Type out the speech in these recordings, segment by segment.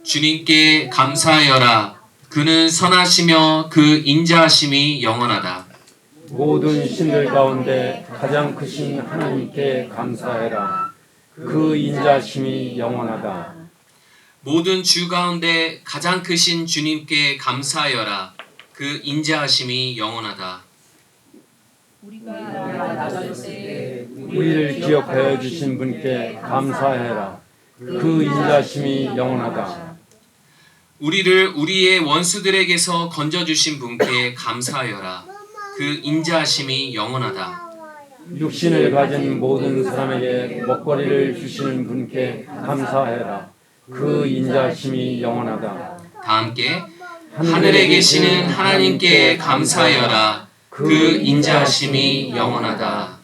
주님께 감사하여라. 그는 선하시며 그 인자하심이 영원하다. 모든 신들 가운데 가장 크신 하나님께 감사해라. 그 인자심이 영원하다. 모든 주 가운데 가장 크신 주님께 감사하여라. 그 인자하심이 영원하다. 우리를 기억하여 주신 분께 감사해라. 그 인자심이 영원하다. 우리를 우리의 원수들에게서 건져주신 분께 감사하여라. 그 인자하심이 영원하다. 육신을 가진 모든 사람에게 먹거리를 주시는 분께 감사해라. 그 인자심이 영원하다. 다 함께 하늘에 계시는 하나님께 감사하여라. 그 인자하심이 영원하다.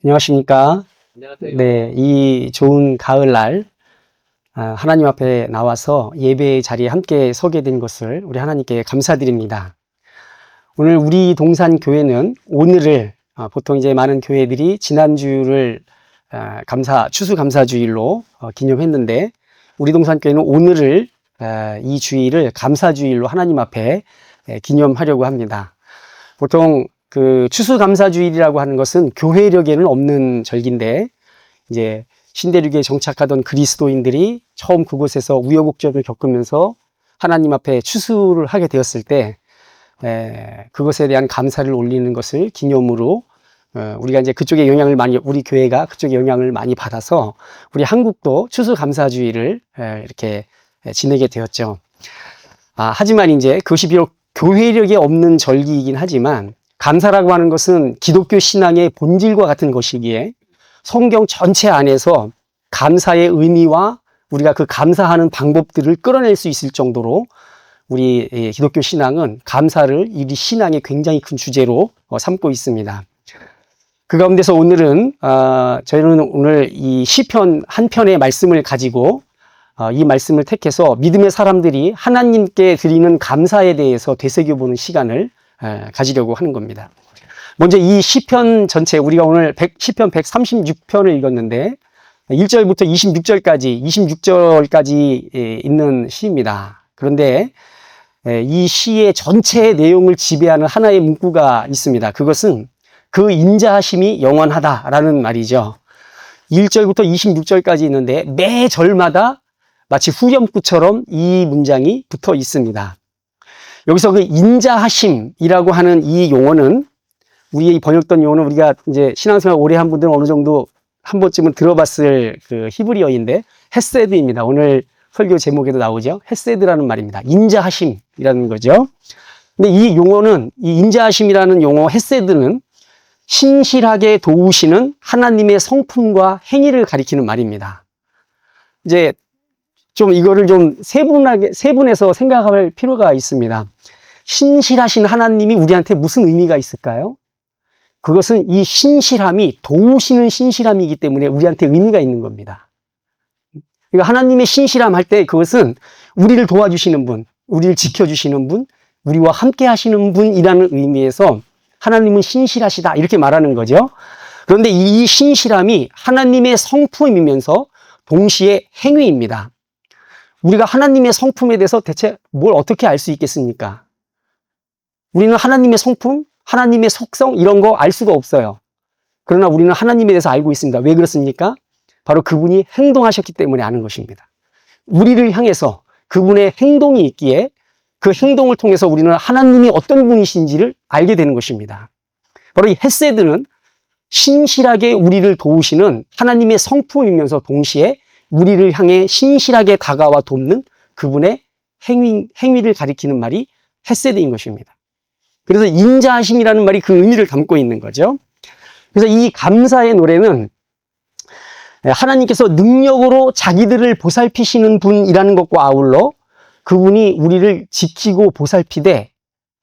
안녕하십니까? 네, 이 좋은 가을날 하나님 앞에 나와서 예배의 자리에 함께 서게 된 것을 우리 하나님께 감사드립니다. 오늘 우리 동산교회는 오늘을 보통 이제 많은 교회들이 지난주를 추수감사주일로 기념했는데 우리 동산교회는 오늘을 이 주일을 감사주일로 하나님 앞에 기념하려고 합니다. 보통 그 추수감사주일이라고 하는 것은 교회력에는 없는 절기인데 이제 신대륙에 정착하던 그리스도인들이 처음 그곳에서 우여곡절을 겪으면서 하나님 앞에 추수를 하게 되었을 때 그것에 대한 감사를 올리는 것을 기념으로 우리가 이제 그쪽에 영향을 많이, 우리 교회가 그쪽에 영향을 많이 받아서 우리 한국도 추수감사주의를 이렇게 지내게 되었죠. 하지만 이제 그것이 비록 교회력이 없는 절기이긴 하지만 감사라고 하는 것은 기독교 신앙의 본질과 같은 것이기에 성경 전체 안에서 감사의 의미와 우리가 그 감사하는 방법들을 끌어낼 수 있을 정도로 우리 기독교 신앙은 감사를 우리 신앙의 굉장히 큰 주제로 삼고 있습니다. 그 가운데서 오늘은 저희는 오늘 이 시편 한 편의 말씀을 가지고 이 말씀을 택해서 믿음의 사람들이 하나님께 드리는 감사에 대해서 되새겨보는 시간을 가지려고 하는 겁니다. 먼저 이 시편 전체, 우리가 오늘 시편 136편을 읽었는데 1절부터 26절까지 있는 시입니다. 그런데 이 시의 전체의 내용을 지배하는 하나의 문구가 있습니다. 그것은 그 인자하심이 영원하다라는 말이죠. 1절부터 26절까지 있는데 매 절마다 마치 후렴구처럼 이 문장이 붙어 있습니다. 여기서 그 인자하심이라고 하는 이 용어는 우리의 번역된 용어는 우리가 이제 신앙생활 오래 한 분들은 어느 정도 한 번쯤은 들어봤을 그 히브리어인데 헤세드입니다. 오늘 설교 제목에도 나오죠. 헤세드라는 말입니다. 인자하심이라는 거죠. 근데 이 용어는 이 인자하심이라는 용어 헤세드는 신실하게 도우시는 하나님의 성품과 행위를 가리키는 말입니다. 이제 좀 이거를 좀 세분해서 생각할 필요가 있습니다. 신실하신 하나님이 우리한테 무슨 의미가 있을까요? 그것은 이 신실함이 도우시는 신실함이기 때문에 우리한테 의미가 있는 겁니다. 그러니까 하나님의 신실함 할 때 그것은 우리를 도와주시는 분, 우리를 지켜주시는 분, 우리와 함께 하시는 분이라는 의미에서 하나님은 신실하시다 이렇게 말하는 거죠. 그런데 이 신실함이 하나님의 성품이면서 동시에 행위입니다. 우리가 하나님의 성품에 대해서 대체 뭘 어떻게 알 수 있겠습니까? 우리는 하나님의 성품, 하나님의 속성 이런 거 알 수가 없어요. 그러나 우리는 하나님에 대해서 알고 있습니다. 왜 그렇습니까? 바로 그분이 행동하셨기 때문에 아는 것입니다. 우리를 향해서 그분의 행동이 있기에 그 행동을 통해서 우리는 하나님이 어떤 분이신지를 알게 되는 것입니다. 바로 이 헤세드는 신실하게 우리를 도우시는 하나님의 성품이면서 동시에 우리를 향해 신실하게 다가와 돕는 그분의 행위를 가리키는 말이 헤세드인 것입니다. 그래서 인자하심이라는 말이 그 의미를 담고 있는 거죠. 그래서 이 감사의 노래는 하나님께서 능력으로 자기들을 보살피시는 분이라는 것과 아울러 그분이 우리를 지키고 보살피되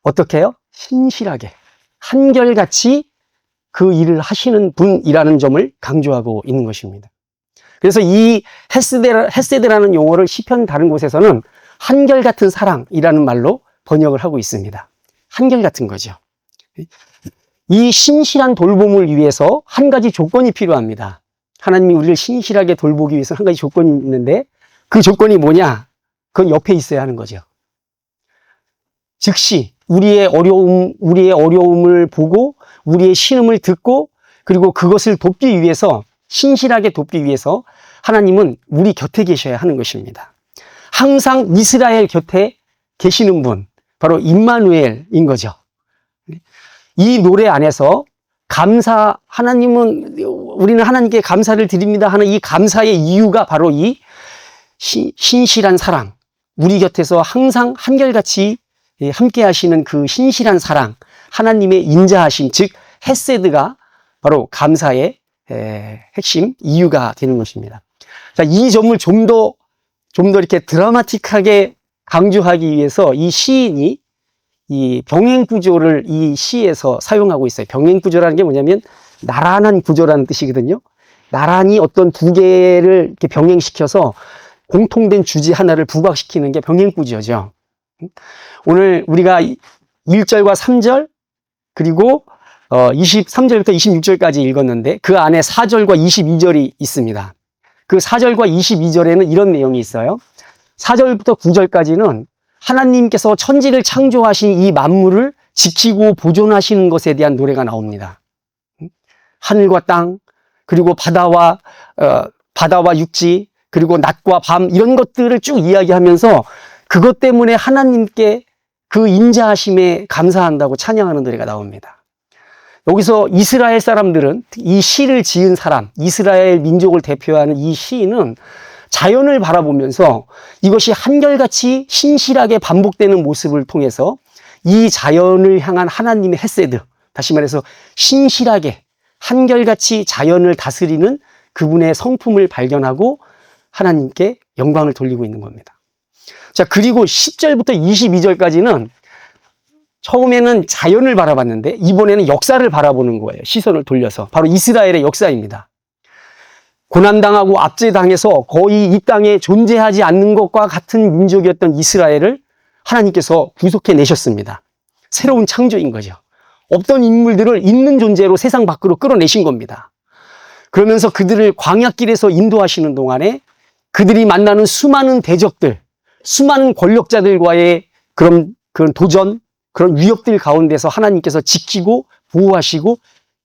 어떻게 해요? 신실하게 한결같이 그 일을 하시는 분이라는 점을 강조하고 있는 것입니다. 그래서 이 헤세드라는 용어를 시편 다른 곳에서는 한결같은 사랑이라는 말로 번역을 하고 있습니다. 한결같은 거죠. 이 신실한 돌봄을 위해서 한 가지 조건이 필요합니다. 하나님이 우리를 신실하게 돌보기 위해서 한 가지 조건이 있는데 그 조건이 뭐냐? 그 옆에 있어야 하는 거죠. 즉시 우리의 어려움을 보고 우리의 신음을 듣고 그리고 그것을 돕기 위해서 신실하게 돕기 위해서 하나님은 우리 곁에 계셔야 하는 것입니다. 항상 이스라엘 곁에 계시는 분 바로 임마누엘인 거죠. 이 노래 안에서 우리는 하나님께 감사를 드립니다 하는 이 감사의 이유가 바로 이 신실한 사랑, 우리 곁에서 항상 한결같이 함께 하시는 그 신실한 사랑, 하나님의 인자하심, 즉 헤세드가 바로 감사의 핵심 이유가 되는 것입니다. 자, 이 점을 좀 더 이렇게 드라마틱하게 강조하기 위해서 이 시인이 이 병행 구조를 이 시에서 사용하고 있어요. 병행 구조라는 게 뭐냐면 나란한 구조라는 뜻이거든요. 나란히 어떤 두 개를 이렇게 병행시켜서 공통된 주제 하나를 부각시키는 게 병행 구조죠. 오늘 우리가 1절과 3절 그리고 23절부터 26절까지 읽었는데 그 안에 4절과 22절이 있습니다. 그 4절과 22절에는 이런 내용이 있어요. 4절부터 9절까지는 하나님께서 천지를 창조하신 이 만물을 지키고 보존하시는 것에 대한 노래가 나옵니다. 하늘과 땅, 그리고 바다와 육지, 그리고 낮과 밤 이런 것들을 쭉 이야기하면서 그것 때문에 하나님께 그 인자하심에 감사한다고 찬양하는 노래가 나옵니다. 여기서 이스라엘 사람들은 이 시를 지은 사람, 이스라엘 민족을 대표하는 이 시인은 자연을 바라보면서 이것이 한결같이 신실하게 반복되는 모습을 통해서 이 자연을 향한 하나님의 헤세드, 다시 말해서 신실하게 한결같이 자연을 다스리는 그분의 성품을 발견하고 하나님께 영광을 돌리고 있는 겁니다. 자, 그리고 10절부터 22절까지는 처음에는 자연을 바라봤는데 이번에는 역사를 바라보는 거예요. 시선을 돌려서. 바로 이스라엘의 역사입니다. 고난당하고 압제당해서 거의 이 땅에 존재하지 않는 것과 같은 민족이었던 이스라엘을 하나님께서 구속해 내셨습니다. 새로운 창조인 거죠. 없던 인물들을 있는 존재로 세상 밖으로 끌어내신 겁니다. 그러면서 그들을 광야길에서 인도하시는 동안에 그들이 만나는 수많은 대적들, 수많은 권력자들과의 그런 도전, 그런 위협들 가운데서 하나님께서 지키고 보호하시고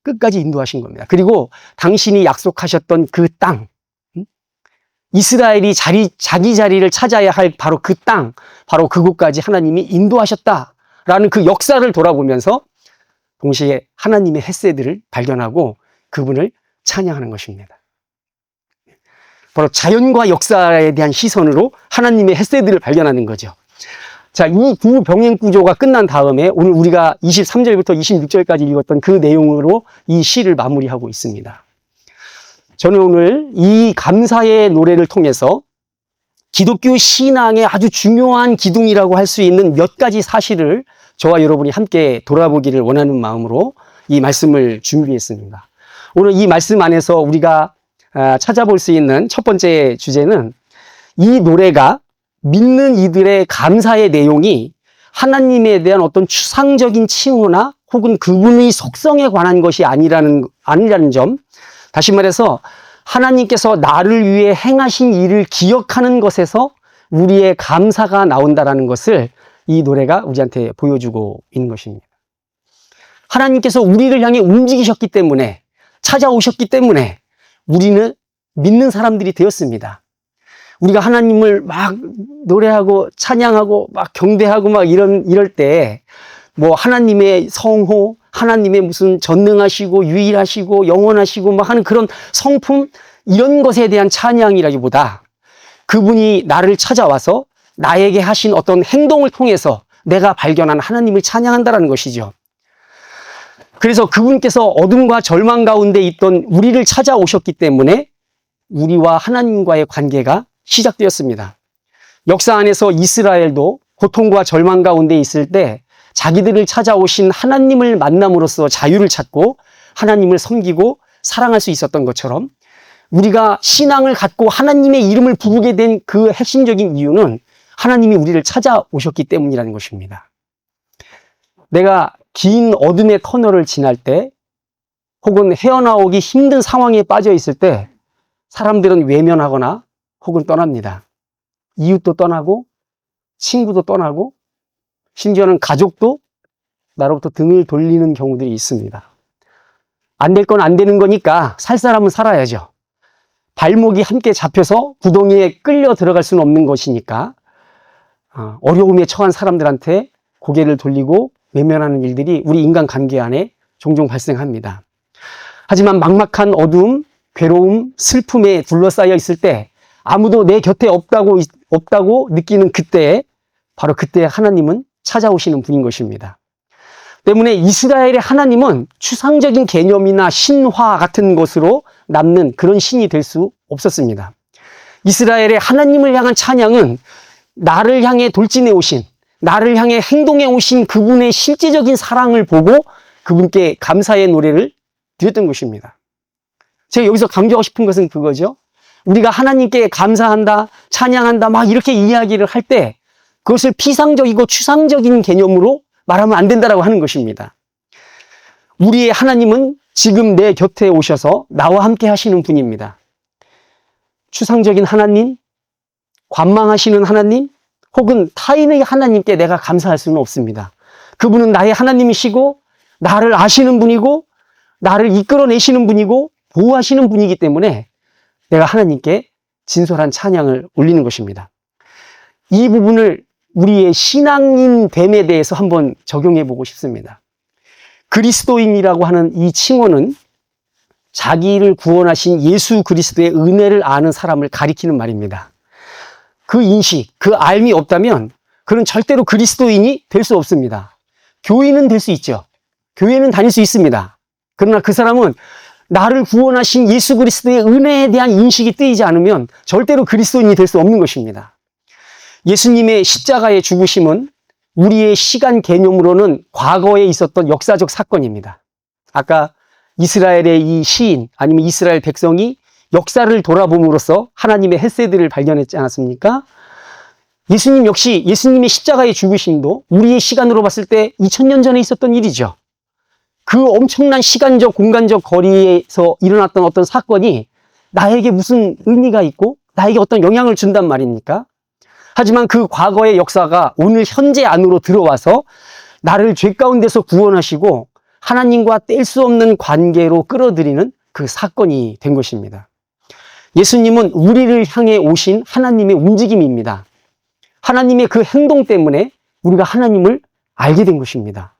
끝까지 인도하신 겁니다. 그리고 당신이 약속하셨던 그 땅, 이스라엘이 자기 자리를 찾아야 할 바로 그 땅, 바로 그곳까지 하나님이 인도하셨다라는 그 역사를 돌아보면서 동시에 하나님의 헤세드를 발견하고 그분을 찬양하는 것입니다. 바로 자연과 역사에 대한 시선으로 하나님의 헤세드를 발견하는 거죠. 자, 이 두 병행 구조가 끝난 다음에 오늘 우리가 23절부터 26절까지 읽었던 그 내용으로 이 시를 마무리하고 있습니다. 저는 오늘 이 감사의 노래를 통해서 기독교 신앙의 아주 중요한 기둥이라고 할 수 있는 몇 가지 사실을 저와 여러분이 함께 돌아보기를 원하는 마음으로 이 말씀을 준비했습니다. 오늘 이 말씀 안에서 우리가 찾아볼 수 있는 첫 번째 주제는 이 노래가 믿는 이들의 감사의 내용이 하나님에 대한 어떤 추상적인 칭호나 혹은 그분의 속성에 관한 것이 아니라는 점, 다시 말해서 하나님께서 나를 위해 행하신 일을 기억하는 것에서 우리의 감사가 나온다는 것을 이 노래가 우리한테 보여주고 있는 것입니다. 하나님께서 우리를 향해 움직이셨기 때문에, 찾아오셨기 때문에 우리는 믿는 사람들이 되었습니다. 우리가 하나님을 막 노래하고 찬양하고 막 경배하고 막 이럴 때 뭐 하나님의 성호, 하나님의 무슨 전능하시고 유일하시고 영원하시고 막 하는 그런 성품 이런 것에 대한 찬양이라기보다 그분이 나를 찾아와서 나에게 하신 어떤 행동을 통해서 내가 발견한 하나님을 찬양한다라는 것이죠. 그래서 그분께서 어둠과 절망 가운데 있던 우리를 찾아오셨기 때문에 우리와 하나님과의 관계가 시작되었습니다. 역사 안에서 이스라엘도 고통과 절망 가운데 있을 때 자기들을 찾아오신 하나님을 만남으로써 자유를 찾고 하나님을 섬기고 사랑할 수 있었던 것처럼 우리가 신앙을 갖고 하나님의 이름을 부르게 된 그 핵심적인 이유는 하나님이 우리를 찾아오셨기 때문이라는 것입니다. 내가 긴 어둠의 터널을 지날 때 혹은 헤어나오기 힘든 상황에 빠져 있을 때 사람들은 외면하거나 혹은 떠납니다. 이웃도 떠나고 친구도 떠나고 심지어는 가족도 나로부터 등을 돌리는 경우들이 있습니다. 안 될 건 안 되는 거니까 살 사람은 살아야죠. 발목이 함께 잡혀서 구덩이에 끌려 들어갈 수는 없는 것이니까 어려움에 처한 사람들한테 고개를 돌리고 외면하는 일들이 우리 인간관계 안에 종종 발생합니다. 하지만 막막한 어두움, 괴로움, 슬픔에 둘러싸여 있을 때 아무도 내 곁에 없다고 느끼는 그때에 바로 그때 하나님은 찾아오시는 분인 것입니다. 때문에 이스라엘의 하나님은 추상적인 개념이나 신화 같은 것으로 남는 그런 신이 될 수 없었습니다. 이스라엘의 하나님을 향한 찬양은 나를 향해 돌진해 오신, 나를 향해 행동해 오신 그분의 실제적인 사랑을 보고 그분께 감사의 노래를 드렸던 것입니다. 제가 여기서 강조하고 싶은 것은 그거죠. 우리가 하나님께 감사한다, 찬양한다, 막 이렇게 이야기를 할 때 그것을 피상적이고 추상적인 개념으로 말하면 안 된다라고 하는 것입니다. 우리의 하나님은 지금 내 곁에 오셔서 나와 함께 하시는 분입니다. 추상적인 하나님, 관망하시는 하나님, 혹은 타인의 하나님께 내가 감사할 수는 없습니다. 그분은 나의 하나님이시고 나를 아시는 분이고 나를 이끌어내시는 분이고 보호하시는 분이기 때문에 내가 하나님께 진솔한 찬양을 올리는 것입니다. 이 부분을 우리의 신앙인 됨에 대해서 한번 적용해 보고 싶습니다. 그리스도인이라고 하는 이 칭호는 자기를 구원하신 예수 그리스도의 은혜를 아는 사람을 가리키는 말입니다. 그 인식, 그 알미 없다면 그는 절대로 그리스도인이 될 수 없습니다. 교인은 될 수 있죠. 교회는 다닐 수 있습니다. 그러나 그 사람은 나를 구원하신 예수 그리스도의 은혜에 대한 인식이 뜨이지 않으면 절대로 그리스도인이 될 수 없는 것입니다. 예수님의 십자가의 죽으심은 우리의 시간 개념으로는 과거에 있었던 역사적 사건입니다. 아까 이스라엘의 이 시인 아니면 이스라엘 백성이 역사를 돌아봄으로써 하나님의 헤세드를 발견했지 않았습니까? 예수님 역시 예수님의 십자가의 죽으심도 우리의 시간으로 봤을 때 2000년 전에 있었던 일이죠. 그 엄청난 시간적 공간적 거리에서 일어났던 어떤 사건이 나에게 무슨 의미가 있고 나에게 어떤 영향을 준단 말입니까? 하지만 그 과거의 역사가 오늘 현재 안으로 들어와서 나를 죄 가운데서 구원하시고 하나님과 뗄 수 없는 관계로 끌어들이는 그 사건이 된 것입니다. 예수님은 우리를 향해 오신 하나님의 움직임입니다. 하나님의 그 행동 때문에 우리가 하나님을 알게 된 것입니다.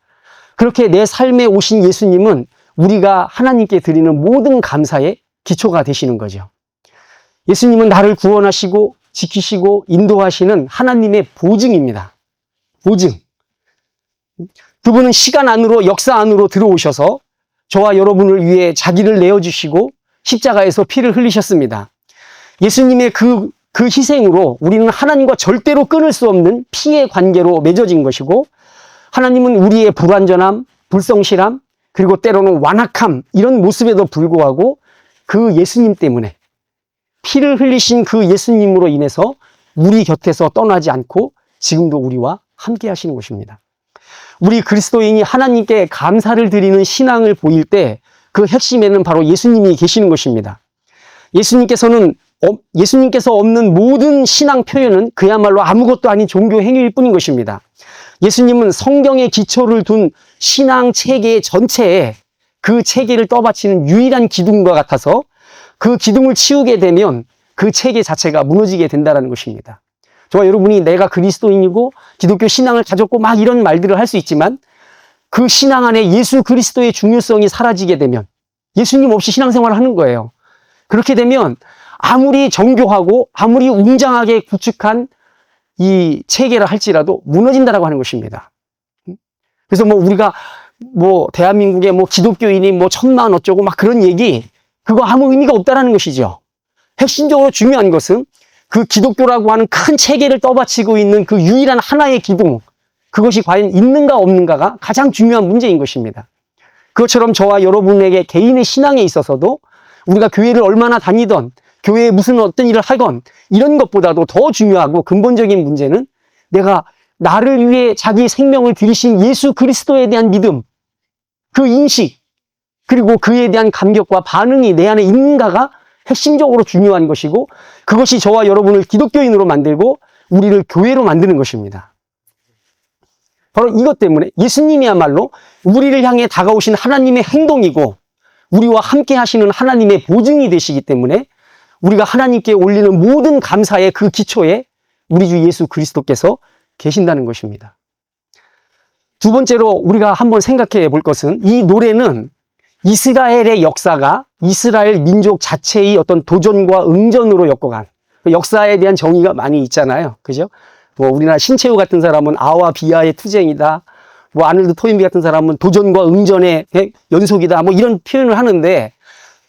그렇게 내 삶에 오신 예수님은 우리가 하나님께 드리는 모든 감사의 기초가 되시는 거죠. 예수님은 나를 구원하시고 지키시고 인도하시는 하나님의 보증입니다. 보증. 그분은 시간 안으로 역사 안으로 들어오셔서 저와 여러분을 위해 자기를 내어주시고 십자가에서 피를 흘리셨습니다. 예수님의 그 희생으로 우리는 하나님과 절대로 끊을 수 없는 피의 관계로 맺어진 것이고 하나님은 우리의 불완전함, 불성실함, 그리고 때로는 완악함 이런 모습에도 불구하고 그 예수님 때문에 피를 흘리신 그 예수님으로 인해서 우리 곁에서 떠나지 않고 지금도 우리와 함께 하시는 것입니다. 우리 그리스도인이 하나님께 감사를 드리는 신앙을 보일 때 그 핵심에는 바로 예수님이 계시는 것입니다. 예수님께서 없는 모든 신앙 표현은 그야말로 아무것도 아닌 종교 행위일 뿐인 것입니다. 예수님은 성경의 기초를 둔 신앙 체계 전체에 그 체계를 떠받치는 유일한 기둥과 같아서 그 기둥을 치우게 되면 그 체계 자체가 무너지게 된다는 것입니다. 저와 여러분이 내가 그리스도인이고 기독교 신앙을 가졌고 막 이런 말들을 할 수 있지만 그 신앙 안에 예수 그리스도의 중요성이 사라지게 되면 예수님 없이 신앙생활을 하는 거예요. 그렇게 되면 아무리 정교하고 아무리 웅장하게 구축한 이 체계라 할지라도 무너진다라고 하는 것입니다. 그래서 우리가 대한민국의 기독교인이 1000만 어쩌고 막 그런 얘기 그거 아무 의미가 없다라는 것이죠. 핵심적으로 중요한 것은 그 기독교라고 하는 큰 체계를 떠받치고 있는 그 유일한 하나의 기둥 그것이 과연 있는가 없는가가 가장 중요한 문제인 것입니다. 그것처럼 저와 여러분에게 개인의 신앙에 있어서도 우리가 교회를 얼마나 다니던 교회에 무슨 어떤 일을 하건 이런 것보다도 더 중요하고 근본적인 문제는 내가 나를 위해 자기 생명을 들이신 예수 그리스도에 대한 믿음, 그 인식, 그리고 그에 대한 감격과 반응이 내 안에 있는가가 핵심적으로 중요한 것이고 그것이 저와 여러분을 기독교인으로 만들고 우리를 교회로 만드는 것입니다. 바로 이것 때문에 예수님이야말로 우리를 향해 다가오신 하나님의 행동이고 우리와 함께 하시는 하나님의 보증이 되시기 때문에 우리가 하나님께 올리는 모든 감사의 그 기초에 우리 주 예수 그리스도께서 계신다는 것입니다. 두 번째로 우리가 한번 생각해 볼 것은 이 노래는 이스라엘의 역사가 이스라엘 민족 자체의 어떤 도전과 응전으로 엮어간 역사에 대한 정의가 많이 있잖아요. 그죠? 뭐 우리나라 신채호 같은 사람은 아와 비아의 투쟁이다. 뭐 아놀드 토인비 같은 사람은 도전과 응전의 연속이다. 뭐 이런 표현을 하는데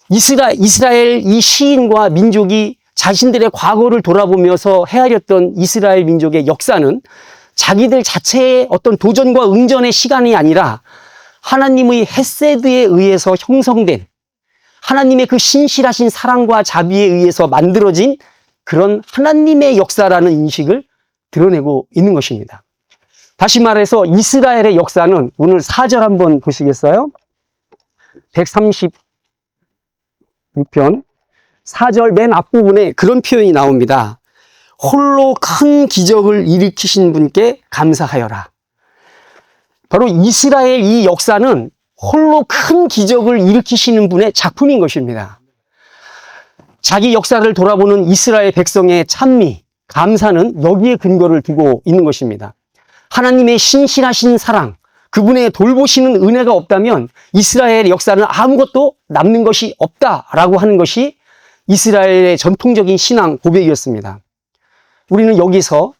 이스라엘 이 시인과 민족이 자신들의 과거를 돌아보면서 헤아렸던 이스라엘 민족의 역사는 자기들 자체의 어떤 도전과 응전의 시간이 아니라 하나님의 헤세드에 의해서 형성된 하나님의 그 신실하신 사랑과 자비에 의해서 만들어진 그런 하나님의 역사라는 인식을 드러내고 있는 것입니다. 다시 말해서 이스라엘의 역사는 오늘 4절 한번 보시겠어요? 136편 4절 맨 앞부분에 그런 표현이 나옵니다. 홀로 큰 기적을 일으키신 분께 감사하여라. 바로 이스라엘 이 역사는 홀로 큰 기적을 일으키시는 분의 작품인 것입니다. 자기 역사를 돌아보는 이스라엘 백성의 찬미, 감사는 여기에 근거를 두고 있는 것입니다. 하나님의 신실하신 사랑, 그분의 돌보시는 은혜가 없다면 이스라엘의 역사는 아무것도 남는 것이 없다라고 하는 것이 이스라엘의 전통적인 신앙 고백이었습니다. 우리는 여기서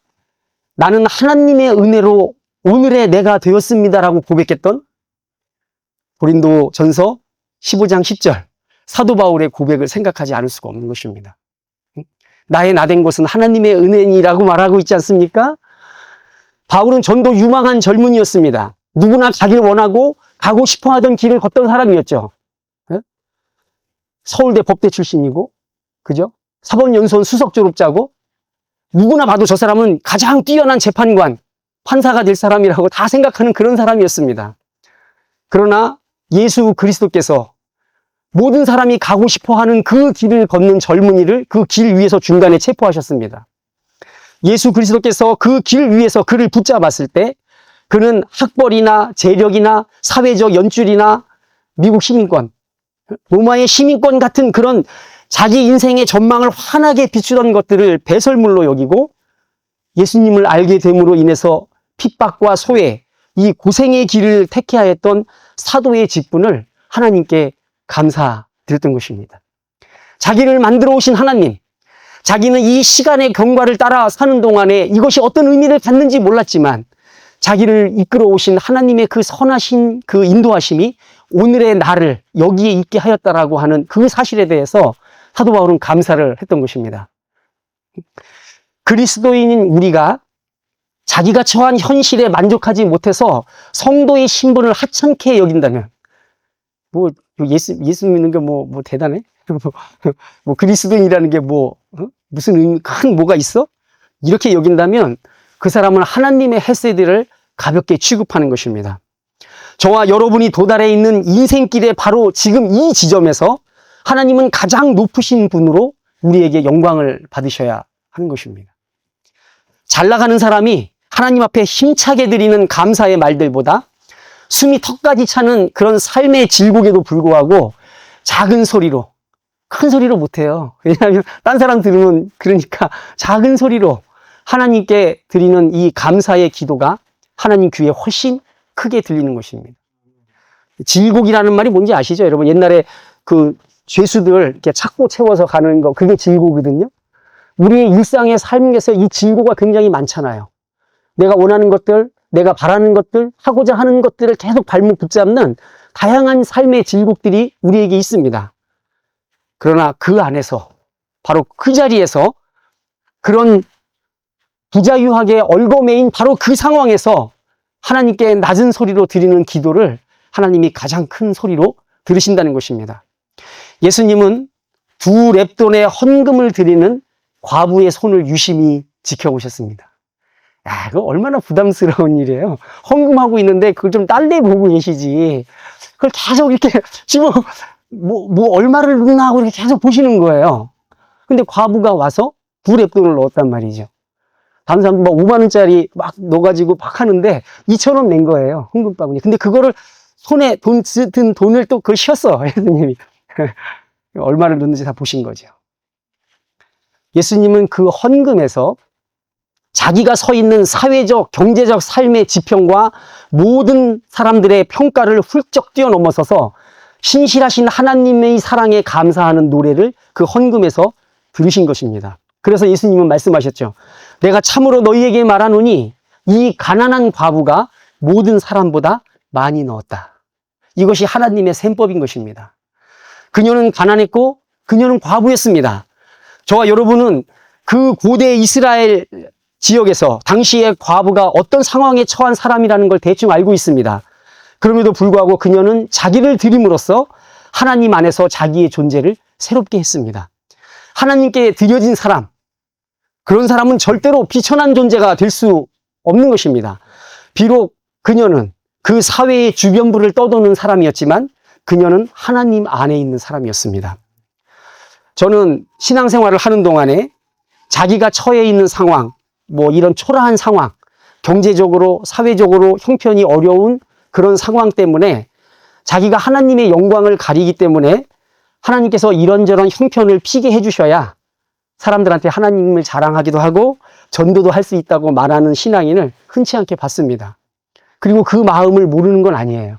나는 하나님의 은혜로 오늘의 내가 되었습니다라고 고백했던 고린도 전서 15장 10절 사도 바울의 고백을 생각하지 않을 수가 없는 것입니다. 나의 나된 것은 하나님의 은혜니라고 말하고 있지 않습니까? 바울은 전도 유망한 젊은이였습니다. 누구나 가기를 원하고 가고 싶어하던 길을 걷던 사람이었죠. 서울대 법대 출신이고, 그죠? 사법연수원 수석 졸업자고, 누구나 봐도 저 사람은 가장 뛰어난 재판관, 판사가 될 사람이라고 다 생각하는 그런 사람이었습니다. 그러나 예수 그리스도께서 모든 사람이 가고 싶어하는 그 길을 걷는 젊은이를 그 길 위에서 중간에 체포하셨습니다. 예수 그리스도께서 그 길 위에서 그를 붙잡았을 때 그는 학벌이나 재력이나 사회적 연줄이나 미국 시민권, 로마의 시민권 같은 그런 자기 인생의 전망을 환하게 비추던 것들을 배설물로 여기고 예수님을 알게 됨으로 인해서 핍박과 소외, 이 고생의 길을 택해하였던 사도의 직분을 하나님께 감사드렸던 것입니다. 자기를 만들어 오신 하나님, 자기는 이 시간의 경과를 따라 사는 동안에 이것이 어떤 의미를 갖는지 몰랐지만 자기를 이끌어 오신 하나님의 그 선하신 그 인도하심이 오늘의 나를 여기에 있게 하였다라고 하는 그 사실에 대해서 사도 바울은 감사를 했던 것입니다. 그리스도인인 우리가 자기가 처한 현실에 만족하지 못해서 성도의 신분을 하찮게 여긴다면 뭐 예수 믿는 게 뭐 대단해? 뭐 그리스도인이라는 게 무슨 큰 뭐가 있어? 이렇게 여긴다면 그 사람은 하나님의 헤세드를 가볍게 취급하는 것입니다. 저와 여러분이 도달해 있는 인생길에 바로 지금 이 지점에서 하나님은 가장 높으신 분으로 우리에게 영광을 받으셔야 하는 것입니다. 잘 나가는 사람이 하나님 앞에 힘차게 드리는 감사의 말들보다 숨이 턱까지 차는 그런 삶의 질곡에도 불구하고 작은 소리로, 큰 소리로 못해요. 왜냐하면 딴 사람 들으면 그러니까 작은 소리로 하나님께 드리는 이 감사의 기도가 하나님 귀에 훨씬 크게 들리는 것입니다. 질곡이라는 말이 뭔지 아시죠? 여러분 옛날에 그 죄수들 이렇게 찾고 채워서 가는 거 그게 질고거든요. 우리의 일상의 삶에서 이 질고가 굉장히 많잖아요. 내가 원하는 것들, 내가 바라는 것들, 하고자 하는 것들을 계속 발목 붙잡는 다양한 삶의 질곡들이 우리에게 있습니다. 그러나 그 안에서 바로 그 자리에서 그런 부자유하게 얽어매인 바로 그 상황에서 하나님께 낮은 소리로 드리는 기도를 하나님이 가장 큰 소리로 들으신다는 것입니다. 예수님은 두 렙돈의 헌금을 드리는 과부의 손을 유심히 지켜보셨습니다. 야, 그거 얼마나 부담스러운 일이에요. 헌금하고 있는데 그걸 좀 딴 데 보고 계시지. 그걸 계속 이렇게 지금 뭐 얼마를 넣나 하고 이렇게 계속 보시는 거예요. 근데 과부가 와서 두 렙돈을 넣었단 말이죠. 다른 사람도 막 5만 원짜리 막 넣어가지고 막 하는데 2,000원 낸 거예요. 헌금바구니. 근데 그거를 손에 든 돈을 또 그걸 쉬었어. 예수님이. 얼마를 넣는지 다 보신 거죠. 예수님은 그 헌금에서 자기가 서 있는 사회적, 경제적 삶의 지평과 모든 사람들의 평가를 훌쩍 뛰어넘어서서 신실하신 하나님의 사랑에 감사하는 노래를 그 헌금에서 들으신 것입니다. 그래서 예수님은 말씀하셨죠. 내가 참으로 너희에게 말하노니 이 가난한 과부가 모든 사람보다 많이 넣었다. 이것이 하나님의 셈법인 것입니다. 그녀는 가난했고 그녀는 과부였습니다. 저와 여러분은 그 고대 이스라엘 지역에서 당시의 과부가 어떤 상황에 처한 사람이라는 걸 대충 알고 있습니다. 그럼에도 불구하고 그녀는 자기를 드림으로써 하나님 안에서 자기의 존재를 새롭게 했습니다. 하나님께 드려진 사람, 그런 사람은 절대로 비천한 존재가 될 수 없는 것입니다. 비록 그녀는 그 사회의 주변부를 떠도는 사람이었지만 그녀는 하나님 안에 있는 사람이었습니다. 저는 신앙생활을 하는 동안에 자기가 처해 있는 상황, 뭐 이런 초라한 상황, 경제적으로, 사회적으로 형편이 어려운 그런 상황 때문에 자기가 하나님의 영광을 가리기 때문에 하나님께서 이런저런 형편을 피게 해주셔야 사람들한테 하나님을 자랑하기도 하고 전도도 할 수 있다고 말하는 신앙인을 흔치 않게 봤습니다. 그리고 그 마음을 모르는 건 아니에요.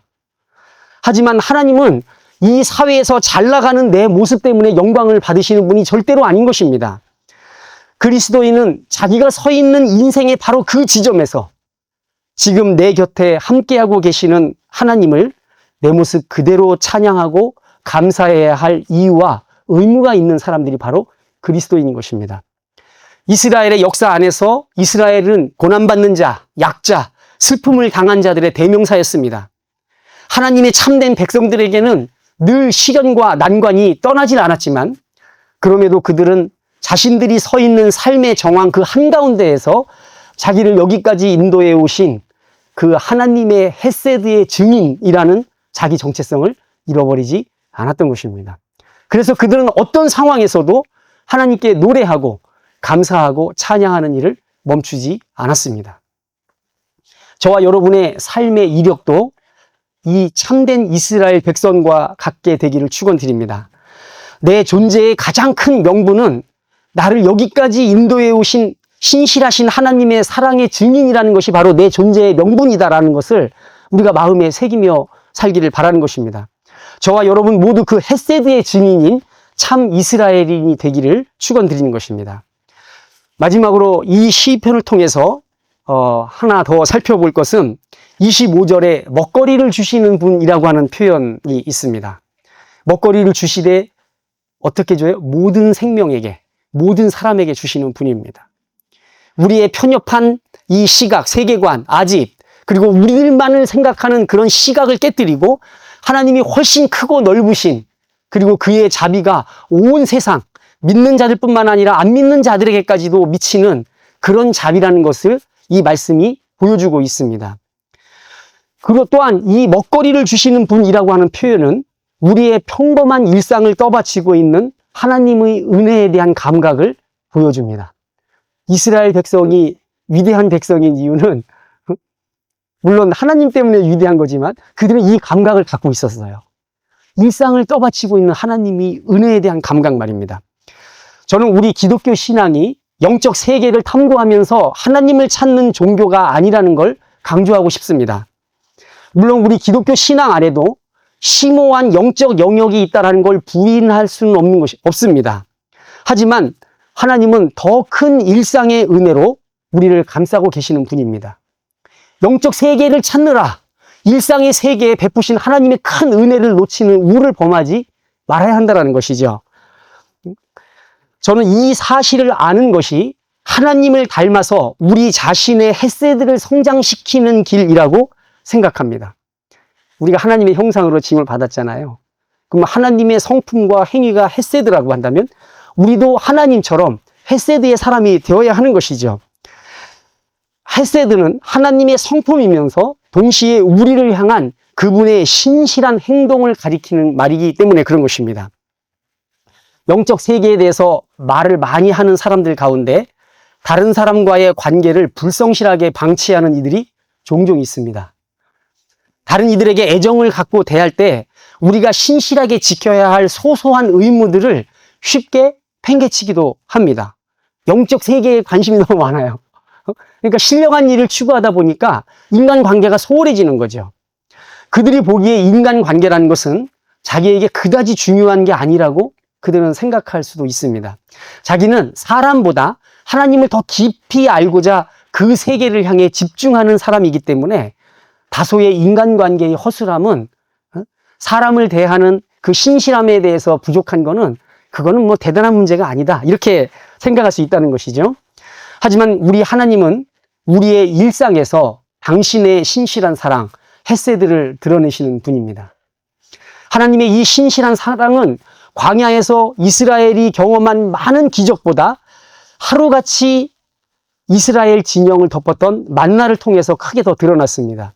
하지만 하나님은 이 사회에서 잘 나가는 내 모습 때문에 영광을 받으시는 분이 절대로 아닌 것입니다. 그리스도인은 자기가 서 있는 인생의 바로 그 지점에서 지금 내 곁에 함께하고 계시는 하나님을 내 모습 그대로 찬양하고 감사해야 할 이유와 의무가 있는 사람들이 바로 그리스도인인 것입니다. 이스라엘의 역사 안에서 이스라엘은 고난받는 자, 약자, 슬픔을 당한 자들의 대명사였습니다. 하나님의 참된 백성들에게는 늘 시련과 난관이 떠나질 않았지만 그럼에도 그들은 자신들이 서 있는 삶의 정황 그 한가운데에서 자기를 여기까지 인도해 오신 그 하나님의 헤세드의 증인이라는 자기 정체성을 잃어버리지 않았던 것입니다. 그래서 그들은 어떤 상황에서도 하나님께 노래하고 감사하고 찬양하는 일을 멈추지 않았습니다. 저와 여러분의 삶의 이력도 이 참된 이스라엘 백성과 같게 되기를 축원드립니다. 내 존재의 가장 큰 명분은 나를 여기까지 인도해 오신 신실하신 하나님의 사랑의 증인이라는 것이 바로 내 존재의 명분이다라는 것을 우리가 마음에 새기며 살기를 바라는 것입니다. 저와 여러분 모두 그 헤세드의 증인인 참 이스라엘인이 되기를 축원드리는 것입니다. 마지막으로 이 시편을 통해서 하나 더 살펴볼 것은 25절에 먹거리를 주시는 분이라고 하는 표현이 있습니다. 먹거리를 주시되 어떻게 줘요? 모든 생명에게, 모든 사람에게 주시는 분입니다. 우리의 편협한 이 시각, 세계관, 아집, 그리고 우리들만을 생각하는 그런 시각을 깨뜨리고 하나님이 훨씬 크고 넓으신 그리고 그의 자비가 온 세상, 믿는 자들뿐만 아니라 안 믿는 자들에게까지도 미치는 그런 자비라는 것을 이 말씀이 보여주고 있습니다. 그리고 또한 이 먹거리를 주시는 분이라고 하는 표현은 우리의 평범한 일상을 떠받치고 있는 하나님의 은혜에 대한 감각을 보여줍니다. 이스라엘 백성이 위대한 백성인 이유는 물론 하나님 때문에 위대한 거지만 그들은 이 감각을 갖고 있었어요. 일상을 떠받치고 있는 하나님이 은혜에 대한 감각 말입니다. 저는 우리 기독교 신앙이 영적 세계를 탐구하면서 하나님을 찾는 종교가 아니라는 걸 강조하고 싶습니다. 물론 우리 기독교 신앙 안에도 심오한 영적 영역이 있다는 걸 부인할 수는 없는 것이 없습니다. 하지만 하나님은 더 큰 일상의 은혜로 우리를 감싸고 계시는 분입니다. 영적 세계를 찾느라 일상의 세계에 베푸신 하나님의 큰 은혜를 놓치는 우를 범하지 말아야 한다는 것이죠. 저는 이 사실을 아는 것이 하나님을 닮아서 우리 자신의 헤세드를 성장시키는 길이라고 생각합니다. 우리가 하나님의 형상으로 지음을 받았잖아요. 그럼 하나님의 성품과 행위가 헤세드라고 한다면 우리도 하나님처럼 헤세드의 사람이 되어야 하는 것이죠. 헤세드는 하나님의 성품이면서 동시에 우리를 향한 그분의 신실한 행동을 가리키는 말이기 때문에 그런 것입니다. 영적 세계에 대해서 말을 많이 하는 사람들 가운데 다른 사람과의 관계를 불성실하게 방치하는 이들이 종종 있습니다. 다른 이들에게 애정을 갖고 대할 때 우리가 신실하게 지켜야 할 소소한 의무들을 쉽게 팽개치기도 합니다. 영적 세계에 관심이 너무 많아요. 그러니까 신령한 일을 추구하다 보니까 인간관계가 소홀해지는 거죠. 그들이 보기에 인간관계라는 것은 자기에게 그다지 중요한 게 아니라고 그들은 생각할 수도 있습니다. 자기는 사람보다 하나님을 더 깊이 알고자 그 세계를 향해 집중하는 사람이기 때문에 다소의 인간관계의 허술함은 사람을 대하는 그 신실함에 대해서 부족한 거는 그거는 뭐 대단한 문제가 아니다. 이렇게 생각할 수 있다는 것이죠. 하지만 우리 하나님은 우리의 일상에서 당신의 신실한 사랑, 헤세드를 드러내시는 분입니다. 하나님의 이 신실한 사랑은 광야에서 이스라엘이 경험한 많은 기적보다 하루같이 이스라엘 진영을 덮었던 만나를 통해서 크게 더 드러났습니다.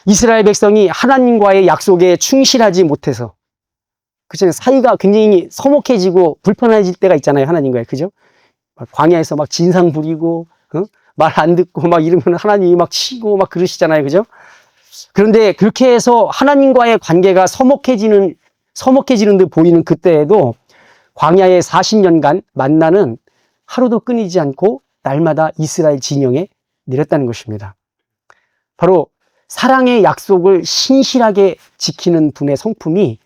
이스라엘 백성이 하나님과의 약속에 충실하지 못해서, 그죠? 사이가 굉장히 서먹해지고 불편해질 때가 있잖아요, 하나님과의. 그죠? 광야에서 막 진상 부리고, 말 안 듣고 막 이러면 하나님이 막 치고 막 그러시잖아요, 그죠? 그런데 그렇게 해서 하나님과의 관계가 서먹해지는 듯 보이는 그때에도 광야의 40년간 만나는 하루도 끊이지 않고 날마다 이스라엘 진영에 내렸다는 것입니다. 바로 사랑의 약속을 신실하게 지키는 분의 성품이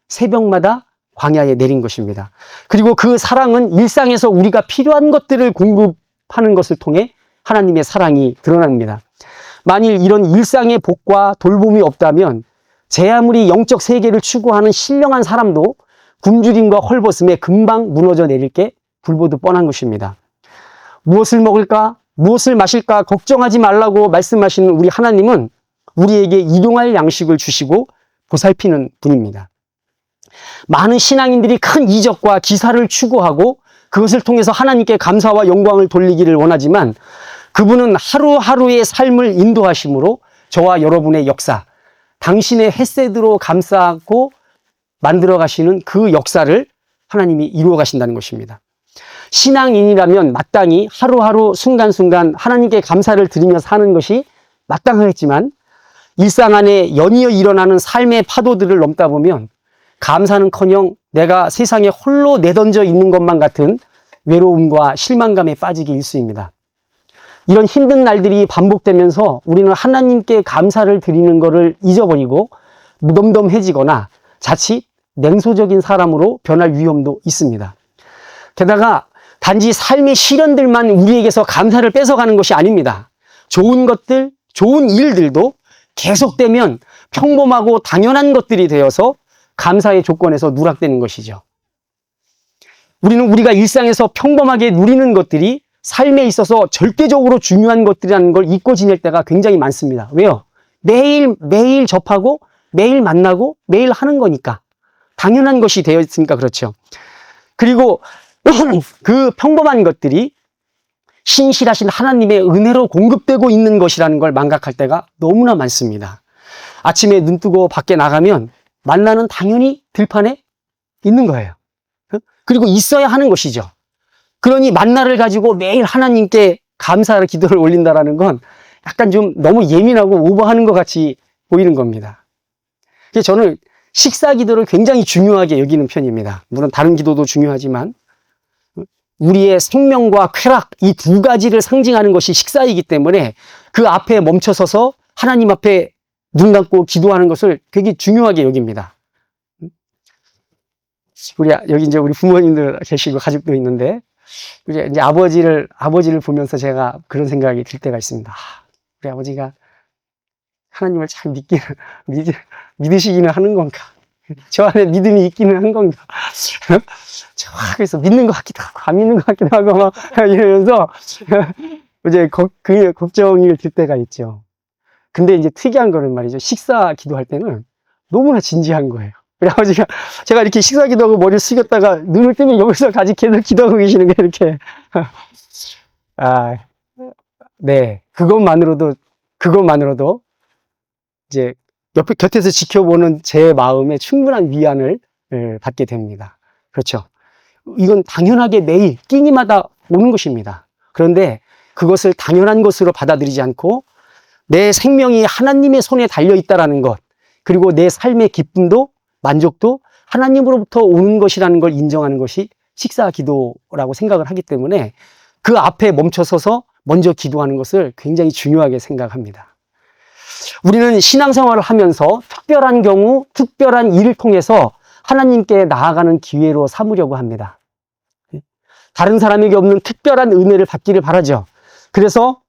새벽마다 광야에 내린 것입니다. 그리고 그 사랑은 일상에서 우리가 필요한 것들을 공급하는 것을 통해 하나님의 사랑이 드러납니다. 만일 이런 일상의 복과 돌봄이 없다면 제 아무리 영적 세계를 추구하는 신령한 사람도 굶주림과 헐벗음에 금방 무너져 내릴 게 불보듯 뻔한 것입니다. 무엇을 먹을까, 무엇을 마실까 걱정하지 말라고 말씀하시는 우리 하나님은 우리에게 일용할 양식을 주시고 보살피는 분입니다. 많은 신앙인들이 큰 이적과 기사를 추구하고 그것을 통해서 하나님께 감사와 영광을 돌리기를 원하지만 그분은 하루하루의 삶을 인도하심으로 저와 여러분의 역사, 당신의 헤세드로 감싸고 만들어 가시는 그 역사를 하나님이 이루어 가신다는 것입니다. 신앙인이라면 마땅히 하루하루 순간순간 하나님께 감사를 드리며 사는 것이 마땅하겠지만 일상 안에 연이어 일어나는 삶의 파도들을 넘다 보면 감사는커녕 내가 세상에 홀로 내던져 있는 것만 같은 외로움과 실망감에 빠지게 일쑤입니다. 이런 힘든 날들이 반복되면서 우리는 하나님께 감사를 드리는 것을 잊어버리고 무덤덤해지거나 자칫 냉소적인 사람으로 변할 위험도 있습니다. 게다가 단지 삶의 시련들만 우리에게서 감사를 뺏어가는 것이 아닙니다. 좋은 것들, 좋은 일들도 계속되면 평범하고 당연한 것들이 되어서 감사의 조건에서 누락되는 것이죠. 우리는 우리가 일상에서 평범하게 누리는 것들이 삶에 있어서 절대적으로 중요한 것들이라는 걸 잊고 지낼 때가 굉장히 많습니다. 왜요? 매일 접하고 매일 만나고 매일 하는 거니까. 당연한 것이 되어 있으니까 그렇죠. 그리고 그 평범한 것들이 신실하신 하나님의 은혜로 공급되고 있는 것이라는 걸 망각할 때가 너무나 많습니다. 아침에 눈 뜨고 밖에 나가면 만나는 당연히 들판에 있는 거예요. 그리고 있어야 하는 것이죠. 그러니 만나를 가지고 매일 하나님께 감사의 기도를 올린다라는 건 약간 좀 너무 예민하고 오버하는 것 같이 보이는 겁니다. 그래서 저는 식사 기도를 굉장히 중요하게 여기는 편입니다. 물론 다른 기도도 중요하지만 우리의 생명과 쾌락 이 두 가지를 상징하는 것이 식사이기 때문에 그 앞에 멈춰서서 하나님 앞에 눈 감고 기도하는 것을 되게 중요하게 여깁니다. 여기 이제 우리 부모님들 계시고 가족도 있는데 이제 아버지를 보면서 제가 그런 생각이 들 때가 있습니다. 우리 아버지가 하나님을 잘 믿으시기는 하는 건가? 저 안에 믿음이 있기는 한 건가? 그래서 믿는 것 같기도 하고 안 믿는 것 같기도 하고 막 이러면서 이제 걱정이 들 때가 있죠. 근데 이제 특이한 거는 말이죠. 식사 기도할 때는 너무나 진지한 거예요. 우리 아버지가 제가 이렇게 식사 기도하고 머리를 숙였다가 눈을 뜨면 여기서 같이 계속 기도하고 계시는 게 이렇게 네, 그것만으로도 이제 곁에서 지켜보는 제 마음에 충분한 위안을 받게 됩니다. 그렇죠. 이건 당연하게 매일 끼니마다 오는 것입니다. 그런데 그것을 당연한 것으로 받아들이지 않고 내 생명이 하나님의 손에 달려있다라는 것, 그리고 내 삶의 기쁨도 만족도 하나님으로부터 오는 것이라는 걸 인정하는 것이 식사 기도라고 생각을 하기 때문에 그 앞에 멈춰서서 먼저 기도하는 것을 굉장히 중요하게 생각합니다. 우리는 신앙생활을 하면서 특별한 경우, 특별한 일을 통해서 하나님께 나아가는 기회로 삼으려고 합니다. 다른 사람에게 없는 특별한 은혜를 받기를 바라죠. 그래서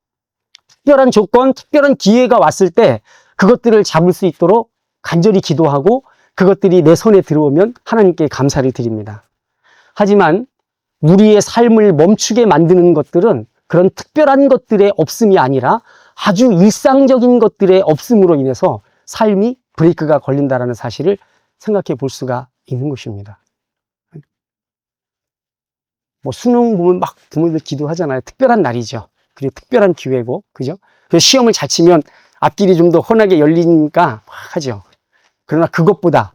특별한 조건, 특별한 기회가 왔을 때 그것들을 잡을 수 있도록 간절히 기도하고 그것들이 내 손에 들어오면 하나님께 감사를 드립니다. 하지만 우리의 삶을 멈추게 만드는 것들은 그런 특별한 것들의 없음이 아니라 아주 일상적인 것들의 없음으로 인해서 삶이 브레이크가 걸린다는 사실을 생각해 볼 수가 있는 것입니다. 뭐 수능 보면 막 부모님들 기도하잖아요. 특별한 날이죠. 그리고 특별한 기회고, 그죠? 그래서 시험을 잘 치면 앞길이 좀 더 훤하게 열리니까 막 하죠. 그러나 그것보다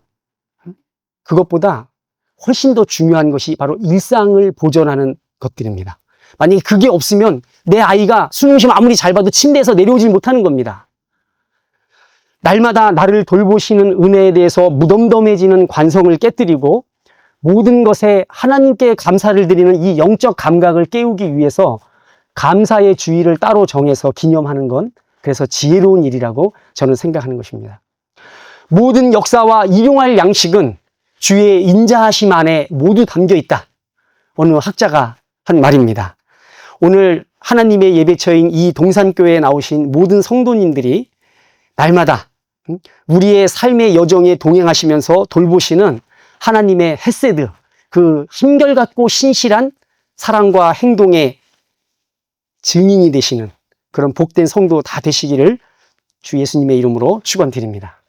훨씬 더 중요한 것이 바로 일상을 보존하는 것들입니다. 만약에 그게 없으면 내 아이가 수능 시험 아무리 잘 봐도 침대에서 내려오질 못하는 겁니다. 날마다 나를 돌보시는 은혜에 대해서 무덤덤해지는 관성을 깨뜨리고 모든 것에 하나님께 감사를 드리는 이 영적 감각을 깨우기 위해서 감사의 주일을 따로 정해서 기념하는 건 그래서 지혜로운 일이라고 저는 생각하는 것입니다. 모든 역사와 일용할 양식은 주의 인자하심 안에 모두 담겨 있다. 어느 학자가 한 말입니다. 오늘 하나님의 예배처인 이 동산교회에 나오신 모든 성도님들이 날마다 우리의 삶의 여정에 동행하시면서 돌보시는 하나님의 헤세드, 그 한결같고 신실한 사랑과 행동의 증인이 되시는 그런 복된 성도 다 되시기를 주 예수님의 이름으로 축원드립니다.